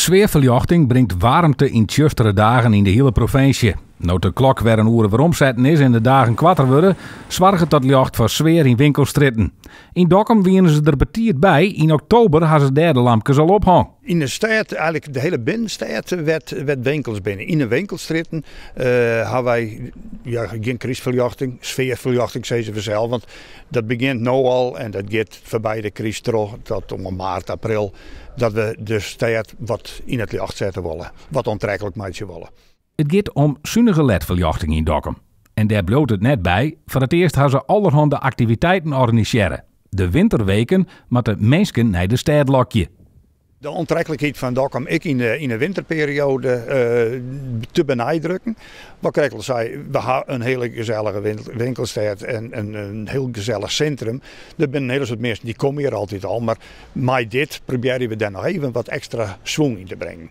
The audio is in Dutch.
Sfeerverlichting brengt warmte in tjustere dagen in de hele provincie. Nou de klok weer een uur weer omzetten is en de dagen kwatter worden, zorgt dat licht voor sfeer in winkelstritten. In Dokkum wienen ze er betiert bij. In oktober gaan ze derde lampjes al ophangen. In de stad, eigenlijk de hele binnenstad, werd winkels binnen. In de winkelstritten hebben wij geen crisis-verlichting, sfeerverlichting, zeggen ze vanzelf. Want dat begint nu al en dat gaat voorbij de crisis terug tot om maart, april. Dat we de stad wat in het licht zetten willen, wat aantrekkelijk maken willen. Het gaat om zuinige ledverlichting in Dokkum. En daar bloot het net bij. Voor het eerst gaan ze allerhande activiteiten organiseren. De winterweken met de mensen naar de stad lokje. De aantrekkelijkheid van Dokkum ik in de winterperiode te benadrukken. Wat ik al zei, we hebben een hele gezellige winkelstad en een heel gezellig centrum. Er zijn een hele soort mensen die komen hier altijd al, maar met dit proberen we daar nog even wat extra swing in te brengen.